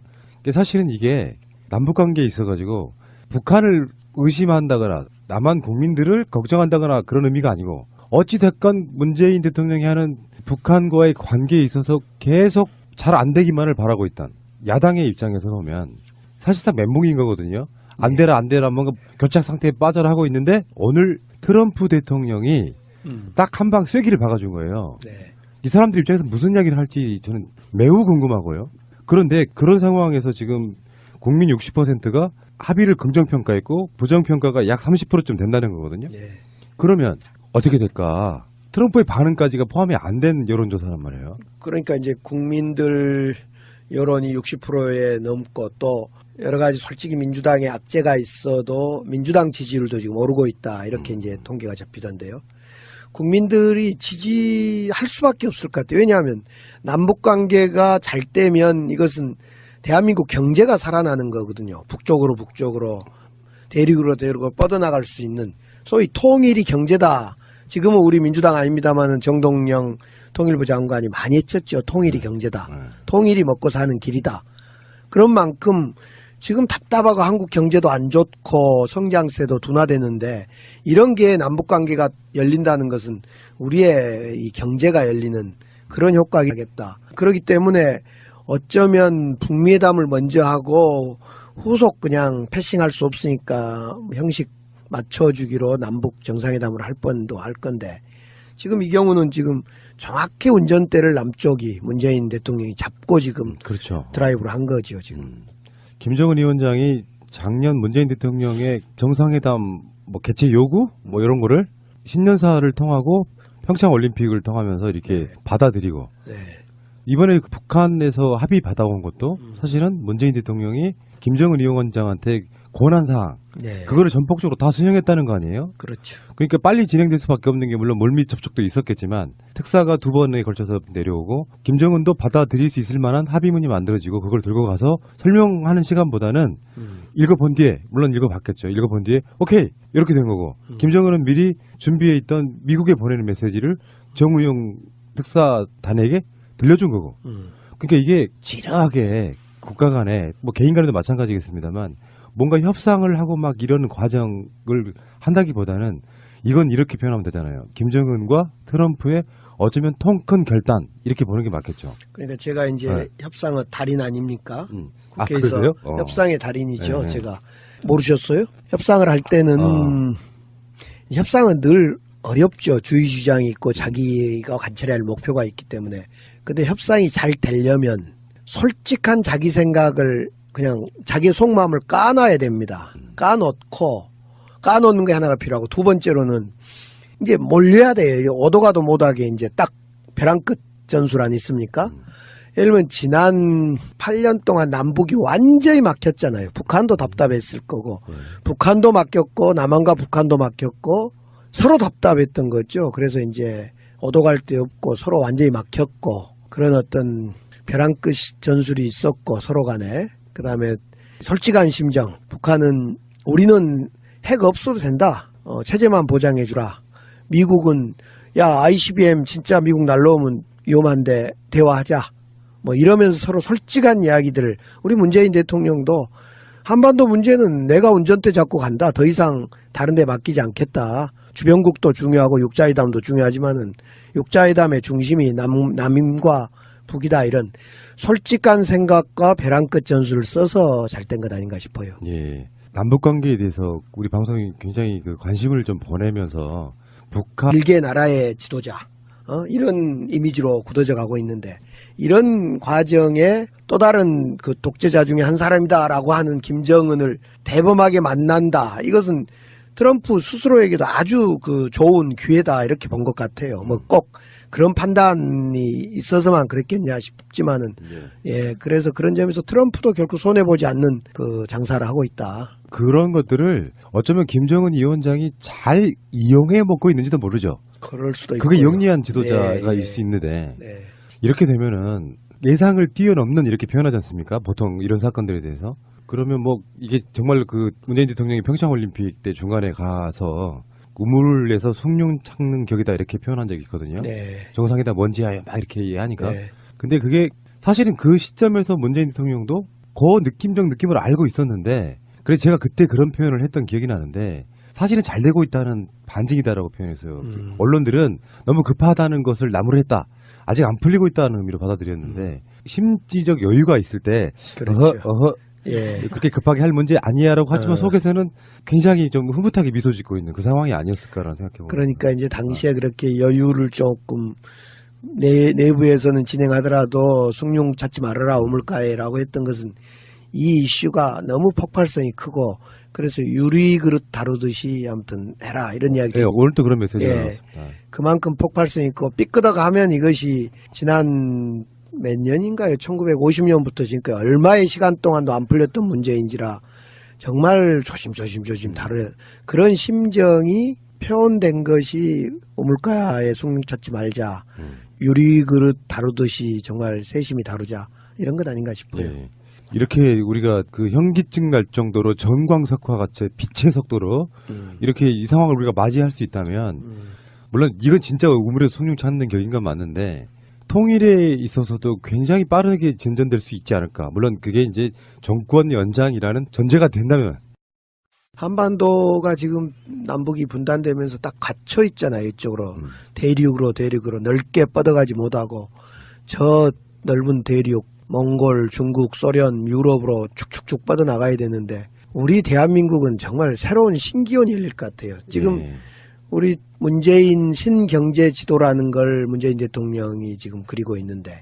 S1: 사실은 이게 남북관계에 있어가지고 북한을 의심한다거나 남한 국민들을 걱정한다거나 그런 의미가 아니고 어찌됐건 문재인 대통령이 하는 북한과의 관계에 있어서 계속 잘 안 되기만을 바라고 있다. 야당의 입장에서 보면 사실상 멘붕인 거거든요. 안 되라 뭔가 교착 상태에 빠져라 하고 있는데 오늘 트럼프 대통령이 딱 한 방 쐐기를 박아준 거예요.
S2: 네.
S1: 이 사람들 입장에서 무슨 이야기를 할지 저는 매우 궁금하고요. 그런데 그런 상황에서 지금 국민 60%가 합의를 긍정평가했고 부정평가가 약 30%쯤 된다는 거거든요.
S2: 네.
S1: 그러면 어떻게 될까? 트럼프의 반응까지가 포함이 안 된 여론조사란 말이에요.
S2: 그러니까 이제 국민들 여론이 60%에 넘고 또 여러 가지 솔직히 민주당에 악재가 있어도 민주당 지지율도 지금 오르고 있다. 이렇게 이제 통계가 잡히던데요. 국민들이 지지할 수밖에 없을 것 같아요. 왜냐하면 남북 관계가 잘 되면 이것은 대한민국 경제가 살아나는 거거든요. 북쪽으로 대륙으로 뻗어나갈 수 있는 소위 통일이 경제다. 지금은 우리 민주당 아닙니다만은 정동영 통일부 장관이 많이 했었죠. 통일이 경제다. 통일이 먹고 사는 길이다. 그런 만큼 지금 답답하고 한국 경제도 안 좋고 성장세도 둔화되는데 이런 게 남북관계가 열린다는 것은 우리의 이 경제가 열리는 그런 효과겠다. 그렇기 때문에 어쩌면 북미회담을 먼저 하고 후속 그냥 패싱할 수 없으니까 형식 맞춰주기로 남북 정상회담을 할 뻔도 할 건데 지금 이 경우는 지금 정확히 운전대를 남쪽이 문재인 대통령이 잡고 지금
S1: 그렇죠.
S2: 드라이브를 한 거죠 지금.
S1: 김정은 위원장이 작년 문재인 대통령의 정상회담 뭐 개최 요구 뭐 이런 거를 신년사를 통하고 평창 올림픽을 통하면서 이렇게 받아들이고
S2: 네.
S1: 이번에 북한에서 합의 받아온 것도 사실은 문재인 대통령이 김정은 위원장한테 권한 사항
S2: 네.
S1: 그거를 전폭적으로 다 수행했다는 거 아니에요?
S2: 그렇죠.
S1: 그러니까 빨리 진행될 수밖에 없는 게 물론 물밑 접촉도 있었겠지만 특사가 두 번에 걸쳐서 내려오고 김정은도 받아들일 수 있을 만한 합의문이 만들어지고 그걸 들고 가서 설명하는 시간보다는 읽어본 뒤에 물론 읽어봤겠죠. 읽어본 뒤에 오케이 이렇게 된 거고 김정은은 미리 준비해 있던 미국에 보내는 메시지를 정우영 특사단에게 들려준 거고 그러니까 이게 지략하게 국가 간에 뭐 개인 간에도 마찬가지겠습니다만 뭔가 협상을 하고 막 이런 과정을 한다기보다는 이건 이렇게 표현하면 되잖아요. 김정은과 트럼프의 어쩌면 통 큰 결단 이렇게 보는 게 맞겠죠.
S2: 그러니까 제가 이제
S1: 네.
S2: 협상의 달인 아닙니까?
S1: 아,
S2: 국회에서
S1: 그러세요?
S2: 협상의 달인이죠.
S1: 네.
S2: 제가 모르셨어요? 협상을 할 때는 협상은 늘 어렵죠. 주의 주장이 있고 자기가 관철해야 할 목표가 있기 때문에. 근데 협상이 잘 되려면 솔직한 자기 생각을 그냥 자기 속마음을 까놔야 됩니다. 까놓는 게 하나가 필요하고 두 번째로는 이제 몰려야 돼요. 오도 가도 못하게 이제 딱 벼랑 끝 전술 아니습니까? 예를 들면 지난 8년 동안 남북이 완전히 막혔잖아요. 북한도 답답했을 거고 북한도 막혔고 남한과 북한도 막혔고 서로 답답했던 거죠. 그래서 이제 오도 갈 데 없고 서로 완전히 막혔고 그런 어떤 벼랑 끝 전술이 있었고 서로 간에 그다음에 솔직한 심정 북한은 우리는 핵 없어도 된다. 체제만 보장해 주라. 미국은 야 ICBM 진짜 미국 날라오면 위험한데 대화하자. 뭐 이러면서 서로 솔직한 이야기들을 우리 문재인 대통령도 한반도 문제는 내가 운전대 잡고 간다. 더 이상 다른 데 맡기지 않겠다. 주변국도 중요하고 육자회담도 중요하지만은 육자회담의 중심이 남임과 북이다. 이런 솔직한 생각과 벼랑 끝 전술을 써서 잘 된 것 아닌가 싶어요.
S1: 예. 남북 관계에 대해서 우리 방송이 굉장히 그 관심을 좀 보내면서 북한
S2: 일개 나라의 지도자 이런 이미지로 굳어져 가고 있는데 이런 과정에 또 다른 그 독재자 중에 한 사람이다라고 하는 김정은을 대범하게 만난다. 이것은 트럼프 스스로에게도 아주 그 좋은 기회다 이렇게 본 것 같아요. 뭐 꼭 그런 판단이 있어서만 그랬겠냐 싶지만은 예 그래서 그런 점에서 트럼프도 결코 손해 보지 않는 그 장사를 하고 있다.
S1: 그런 것들을 어쩌면 김정은 위원장이 잘 이용해 먹고 있는지도 모르죠.
S2: 그럴 수도 있고.
S1: 그게 영리한 지도자가
S2: 네,
S1: 있을 수 있는데
S2: 네.
S1: 이렇게 되면은 예상을 뛰어넘는 이렇게 표현하지 않습니까? 보통 이런 사건들에 대해서. 그러면 뭐 이게 정말 그 문재인 대통령이 평창올림픽 때 중간에 가서 우물을 내서 숭늉 찾는 격이다 이렇게 표현한 적이 있거든요.
S2: 네.
S1: 정상이다 뭔지야 막 이렇게 이해하니까.
S2: 네.
S1: 근데 그게 사실은 그 시점에서 문재인 대통령도 그 느낌적 느낌을 알고 있었는데 그래서 제가 그때 그런 표현을 했던 기억이 나는데 사실은 잘 되고 있다는 반증이다라고 표현했어요. 언론들은 너무 급하다는 것을 나무랬다. 아직 안 풀리고 있다는 의미로 받아들였는데 심지적 여유가 있을 때
S2: 그렇죠.
S1: 어허
S2: 예.
S1: 그렇게 급하게 할 문제 아니야라고 하지만 속에서는 굉장히 좀 흐뭇하게 미소 짓고 있는 그 상황이 아니었을까라는 생각해봅니다.
S2: 그러니까 이제 당시에 그렇게 여유를 조금 내부에서는 진행하더라도 숭늉 찾지 말아라 우물가에라고 했던 것은 이 이슈가 너무 폭발성이 크고 그래서 유리 그릇 다루듯이 아무튼 해라 이런 이야기.
S1: 네, 오늘 또 그런 메시지가
S2: 예.
S1: 나왔습니다.
S2: 그만큼 폭발성이 있고 삐끄덕 하면 이것이 지난 몇 년인가요? 1950년부터 지금까지 얼마의 시간 동안도 안 풀렸던 문제인지라 정말 조심 다뤄야 그런 심정이 표현된 것이 우물가에 숭늉 찾지 말자. 유리 그릇 다루듯이 정말 세심히 다루자. 이런 것 아닌가 싶어요.
S1: 예. 이렇게 우리가 그 현기증 날 정도로 전광석화 같이 빛의 속도로 이렇게 이 상황을 우리가 맞이할 수 있다면 물론 이건 진짜 우물에 숭늉 찾는 격인 건 맞는데 통일에 있어서도 굉장히 빠르게 진전될 수 있지 않을까. 물론 그게 이제 정권 연장이라는 전제가 된다면.
S2: 한반도가 지금 남북이 분단되면서 딱 갇혀 있잖아요. 이쪽으로 대륙으로 넓게 뻗어가지 못하고 저 넓은 대륙 몽골, 중국, 소련, 유럽으로 축축축 뻗어나가야 되는데 우리 대한민국은 정말 새로운 신기원이 열릴 것 같아요. 지금
S1: 예.
S2: 우리 문재인 신경제 지도라는 걸 문재인 대통령이 지금 그리고 있는데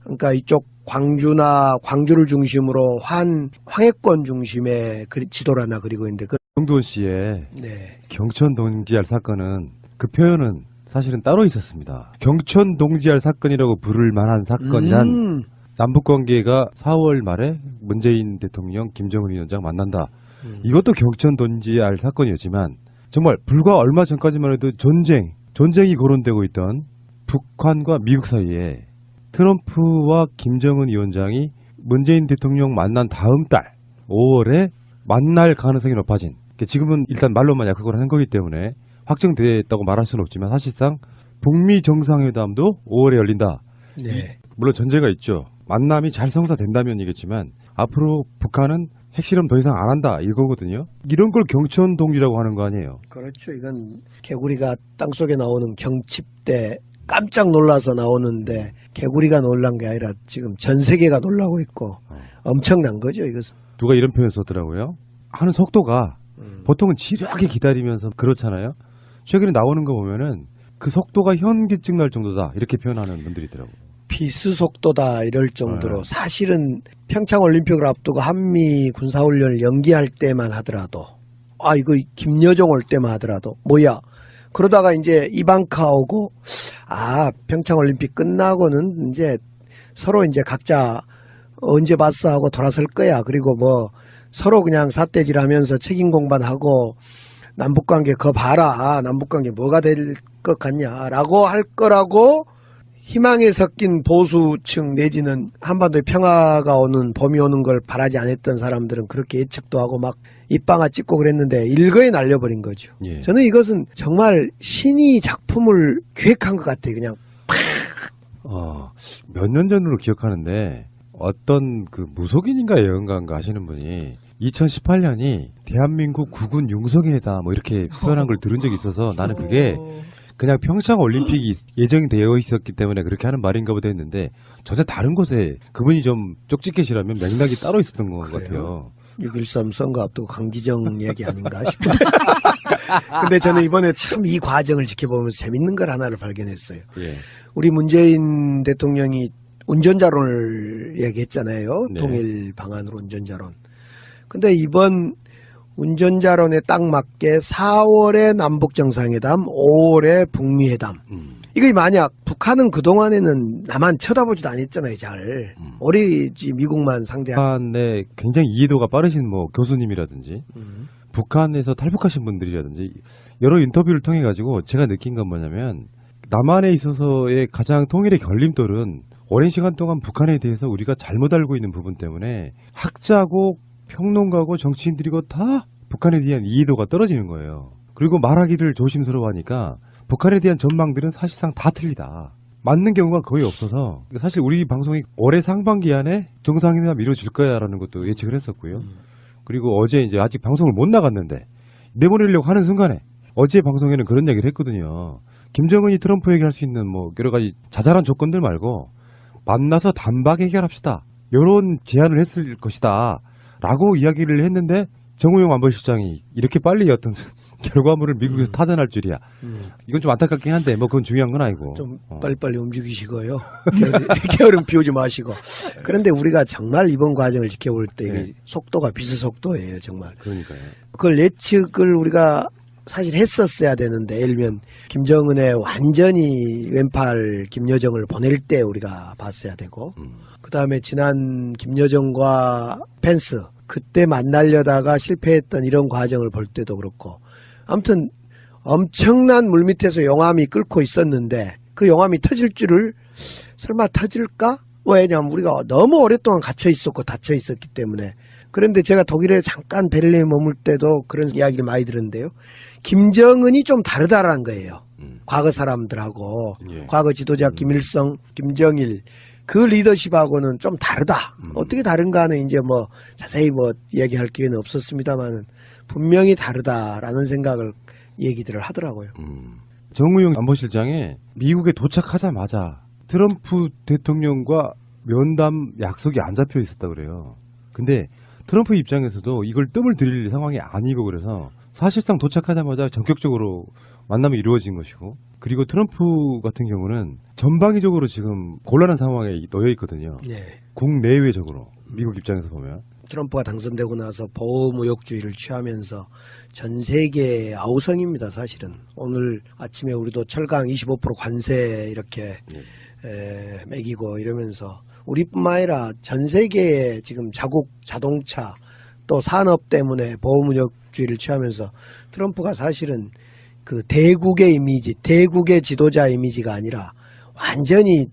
S2: 그러니까 이쪽 광주를 중심으로 황해권 중심의 지도를 그리고 있는데
S1: 정두원 씨의
S2: 네.
S1: 경천 동지알 사건은 그 표현은 사실은 따로 있었습니다. 경천 동지알 사건이라고 부를 만한 사건이란 남북관계가 4월 말에 문재인 대통령, 김정은 위원장 만난다. 이것도 경천 동지알 사건이었지만 정말 불과 얼마 전까지만 해도 전쟁이 거론되고 있던 북한과 미국 사이에 트럼프와 김정은 위원장이 문재인 대통령 만난 다음 달 5월에 만날 가능성이 높아진, 지금은 일단 말로만 약속을 한 거기 때문에 확정됐다고 말할 수는 없지만 사실상 북미 정상회담도 5월에 열린다.
S2: 네.
S1: 물론 전제가 있죠. 만남이 잘 성사된다면이겠지만 앞으로 북한은 핵실험 더 이상 안 한다 이거거든요. 이런 걸 경천 동지라고 하는 거 아니에요.
S2: 그렇죠. 이건 개구리가 땅속에 나오는 경칩대 깜짝 놀라서 나오는데 개구리가 놀란 게 아니라 지금 전 세계가 놀라고 있고 엄청난 거죠. 이것은.
S1: 누가 이런 표현 썼더라고요. 하는 속도가 보통은 지루하게 기다리면서 그렇잖아요. 최근에 나오는 거 보면은 그 속도가 현기증 날 정도다 이렇게 표현하는 분들이 있더라고요.
S2: 비스 속도다 이럴 정도로 사실은 평창 올림픽을 앞두고 한미 군사훈련을 연기할 때만 하더라도 이거 김여정 올 때만 하더라도 뭐야 그러다가 이제 이방카 오고 평창 올림픽 끝나고는 이제 서로 이제 각자 언제 봤어 하고 돌아설 거야. 그리고 뭐 서로 그냥 삿대질하면서 책임 공반하고 남북관계 거 봐라. 남북관계 뭐가 될 것 같냐라고 할 거라고 희망에 섞인 보수층 내지는 한반도에 평화가 오는 봄이 오는 걸 바라지 않았던 사람들은 그렇게 예측도 하고 막 입방아 찍고 그랬는데 일거에 날려버린 거죠.
S1: 예.
S2: 저는 이것은 정말 신이 작품을 기획한 것 같아요. 그냥
S1: 몇 년 전으로 기억하는데 어떤 그 무속인인가 예언가인가 하시는 분이 2018년이 대한민국 국군 융성회다 뭐 이렇게 표현한 걸 들은 적이 있어서 나는 그게 그냥 평창 올림픽이 예정이 되어 있었기 때문에 그렇게 하는 말인가 보다 했는데 전혀 다른 곳에 그분이 좀 쪽집게시라면 맥락이 따로 있었던 것 같아요.
S2: 6.13 선거 앞두고 강기정 얘기 아닌가 싶은데. 근데 저는 이번에 참 이 과정을 지켜보면서 재밌는 걸 하나를 발견했어요.
S1: 예.
S2: 우리 문재인 대통령이 운전자론을 얘기했잖아요.
S1: 네. 통일
S2: 방안으로 운전자론. 근데 이번 운전자론에 딱 맞게 4월에 남북정상회담, 5월에 북미회담. 이거 만약 북한은 그동안에는 나만 쳐다보지도 않았잖아요. 잘. 오리지 미국만 상대하고.
S1: 북한에 굉장히 이해도가 빠르신 뭐 교수님이라든지 북한에서 탈북하신 분들이라든지 여러 인터뷰를 통해 가지고 제가 느낀 건 뭐냐면 남한에 있어서의 가장 통일의 걸림돌은 오랜 시간 동안 북한에 대해서 우리가 잘못 알고 있는 부분 때문에 학자고 평론가고 정치인들이고 다 북한에 대한 이해도가 떨어지는 거예요. 그리고 말하기를 조심스러워하니까 북한에 대한 전망들은 사실상 다 틀리다. 맞는 경우가 거의 없어서 사실 우리 방송이 올해 상반기 안에 정상회담 이루어질 거야라는 것도 예측을 했었고요. 그리고 어제 이제 아직 방송을 못 나갔는데 내보내려고 하는 순간에 어제 방송에는 그런 얘기를 했거든요. 김정은이 트럼프에게 할 수 있는 뭐 여러 가지 자잘한 조건들 말고 만나서 단박 해결합시다. 이런 제안을 했을 것이다. 라고 이야기를 했는데 정우영 안보실장이 이렇게 빨리 어떤 결과물을 미국에서 타전할 줄이야. 이건 좀 안타깝긴 한데 뭐 그건 중요한 건 아니고.
S2: 좀 빨리빨리 움직이시고요. 게으름 피우지 마시고. 그런데 우리가 정말 이번 과정을 지켜볼 때 이게 속도가 비슷속도예요. 정말.
S1: 그러니까요.
S2: 그걸 예측을 우리가 사실 했었어야 되는데 예를 들면 김정은의 완전히 왼팔 김여정을 보낼 때 우리가 봤어야 되고 그다음에 지난 김여정과 펜스 그때 만나려다가 실패했던 이런 과정을 볼 때도 그렇고 아무튼 엄청난 물밑에서 용암이 끓고 있었는데 그 용암이 터질 줄을 설마 터질까? 왜냐하면 우리가 너무 오랫동안 갇혀 있었고 닫혀 있었기 때문에. 그런데 제가 독일에 잠깐 베를린에 머물 때도 그런 이야기를 많이 들었는데요. 김정은이 좀 다르다라는 거예요. 과거 사람들하고
S1: 예.
S2: 과거 지도자 김일성, 김정일 그 리더십하고는 좀 다르다. 어떻게 다른가는 이제 뭐 자세히 뭐 얘기할 기회는 없었습니다만은 분명히 다르다라는 생각을 얘기들을 하더라고요.
S1: 정의용 안보실장이 미국에 도착하자마자 트럼프 대통령과 면담 약속이 안 잡혀 있었다 그래요. 근데 트럼프 입장에서도 이걸 뜸을 들일 상황이 아니고 그래서 사실상 도착하자마자 전격적으로 만남이 이루어진 것이고, 그리고 트럼프 같은 경우는 전방위적으로 지금 곤란한 상황에 놓여 있거든요.
S2: 네.
S1: 국내외적으로 미국 입장에서 보면.
S2: 트럼프가 당선되고 나서 보호무역주의를 취하면서 전 세계 아우성입니다, 사실은. 오늘 아침에 우리도 철강 25% 관세 이렇게 매기고 이러면서 우리뿐만 아니라 전 세계의 지금 자국 자동차 또 산업 때문에 보호무역주의를 취하면서 트럼프가 사실은 그 대국의 이미지, 대국의 지도자 이미지가 아니라 완전히